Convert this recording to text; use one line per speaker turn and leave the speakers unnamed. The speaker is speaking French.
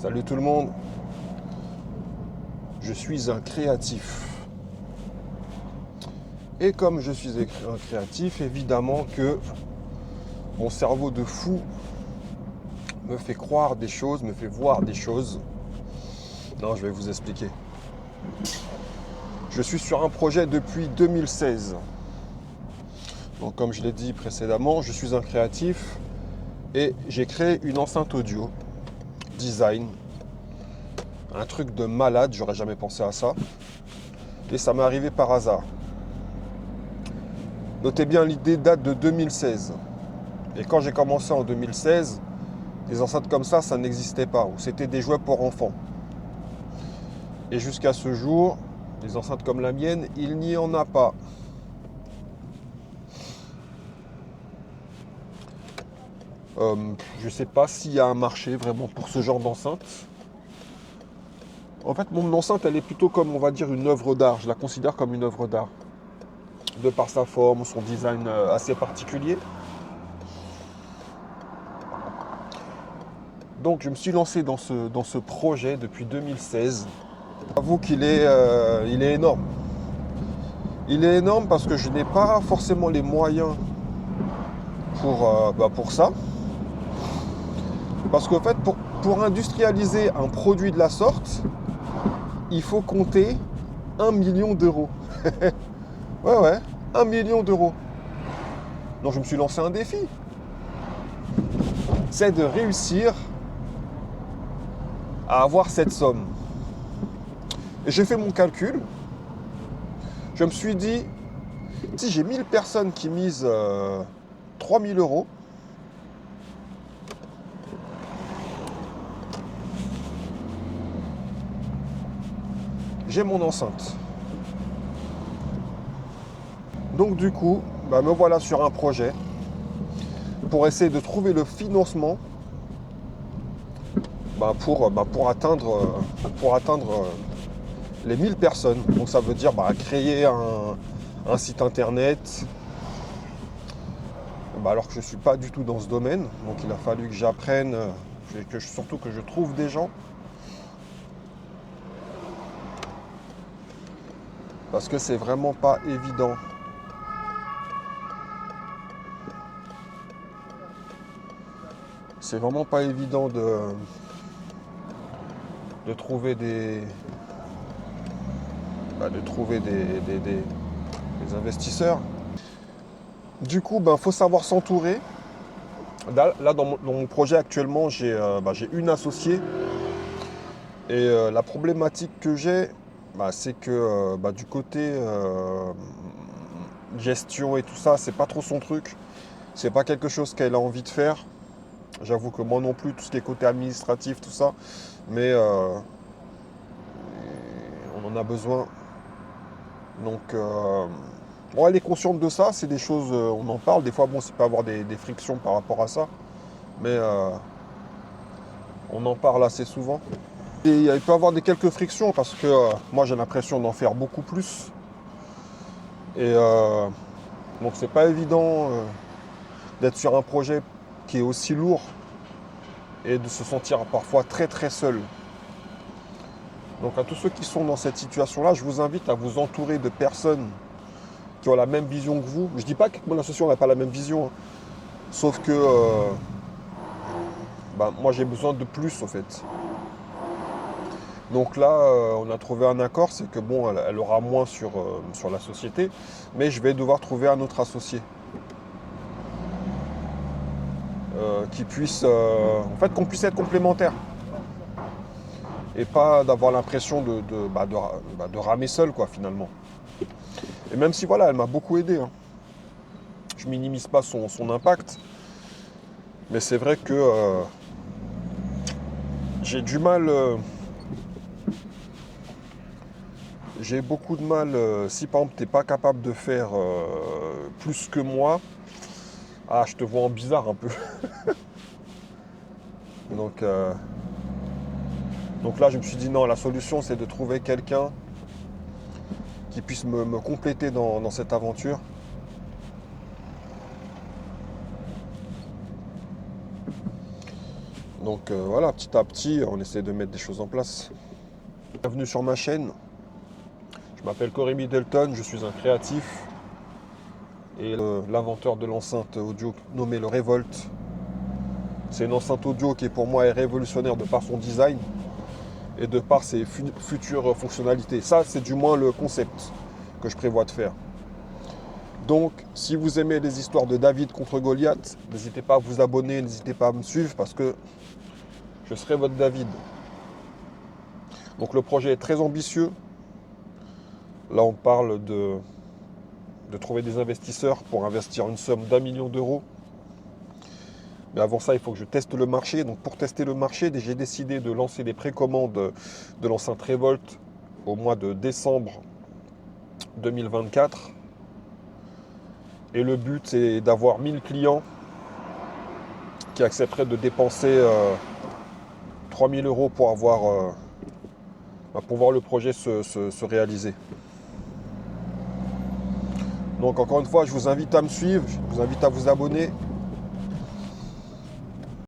Salut tout le monde, je suis un créatif. Et comme je suis un créatif, évidemment que mon cerveau de fou me fait croire des choses, me fait voir des choses. Non, je vais vous expliquer. Je suis sur un projet depuis 2016. Donc comme je l'ai dit précédemment, je suis un créatif et j'ai créé une enceinte audio, design, un truc de malade, j'aurais jamais pensé à ça. Et ça m'est arrivé par hasard. Notez bien, l'idée date de 2016. Et quand j'ai commencé en 2016, des enceintes comme ça n'existait pas. Ou c'était des jouets pour enfants. Et jusqu'à ce jour, des enceintes comme la mienne, il n'y en a pas. Je ne sais pas s'il y a un marché vraiment pour ce genre d'enceinte. En fait, mon enceinte, elle est plutôt comme, on va dire, une œuvre d'art. Je la considère comme une œuvre d'art. De par sa forme, son design assez particulier. Donc, je me suis lancé dans ce projet depuis 2016. J'avoue il est énorme. Il est énorme parce que je n'ai pas forcément les moyens pour ça. Parce qu'en fait, pour industrialiser un produit de la sorte, il faut compter 1 million d'euros. Ouais, 1 million d'euros. Donc je me suis lancé un défi. C'est de réussir à avoir cette somme. Et j'ai fait mon calcul. Je me suis dit, si j'ai 1000 personnes qui misent 3000 euros, j'ai mon enceinte. Donc du coup, me voilà sur un projet pour essayer de trouver le financement pour atteindre les 1000 personnes. Donc ça veut dire créer un site internet. Alors que je ne suis pas du tout dans ce domaine. Donc il a fallu que j'apprenne, surtout que je trouve des gens. Parce que c'est vraiment pas évident. C'est vraiment pas évident de trouver des investisseurs. Du coup, faut savoir s'entourer. Là, dans mon projet actuellement, j'ai une associée. Et la problématique que j'ai, c'est que du côté gestion et tout ça, c'est pas trop son truc. C'est pas quelque chose qu'elle a envie de faire. J'avoue que moi non plus, tout ce qui est côté administratif, tout ça. Mais on en a besoin. Donc, elle est consciente de ça. C'est des choses, on en parle. Des fois, ça peut avoir des frictions par rapport à ça. Mais on en parle assez souvent. Et il peut y avoir quelques frictions parce que moi, j'ai l'impression d'en faire beaucoup plus. Et donc, c'est pas évident d'être sur un projet qui est aussi lourd et de se sentir parfois très très seul. Donc à tous ceux qui sont dans cette situation-là, je vous invite à vous entourer de personnes qui ont la même vision que vous. Je ne dis pas que mon association n'a pas la même vision, hein. Sauf que moi j'ai besoin de plus en fait. Donc là, on a trouvé un accord, c'est que elle aura moins sur la société, mais je vais devoir trouver un autre associé. Qui puisse, qu'on puisse être complémentaires. Et pas d'avoir l'impression de ramer seul, quoi, finalement. Et même si, elle m'a beaucoup aidé, hein. Je minimise pas son impact. Mais c'est vrai que j'ai du mal... j'ai beaucoup de mal... si, par exemple, t'es pas capable de faire plus que moi, je te vois en bizarre un peu. Donc là, je me suis dit, non, la solution, c'est de trouver quelqu'un qui puisse me compléter dans cette aventure. Donc voilà, petit à petit, on essaie de mettre des choses en place. Bienvenue sur ma chaîne. Je m'appelle Corey Middleton, je suis un créatif et l'inventeur de l'enceinte audio nommée le Revolt. C'est une enceinte audio qui pour moi est révolutionnaire de par son design et de par ses futures fonctionnalités. Ça, c'est du moins le concept que je prévois de faire. Donc, si vous aimez les histoires de David contre Goliath, n'hésitez pas à vous abonner, n'hésitez pas à me suivre parce que je serai votre David. Donc le projet est très ambitieux. Là, on parle de trouver des investisseurs pour investir une somme d'1 million d'euros. Mais avant ça, il faut que je teste le marché. Donc pour tester le marché, j'ai décidé de lancer des précommandes de l'enceinte Revolt au mois de décembre 2024. Et le but, c'est d'avoir 1000 clients qui accepteraient de dépenser 3000 euros pour voir le projet se réaliser. Donc encore une fois, je vous invite à me suivre, je vous invite à vous abonner.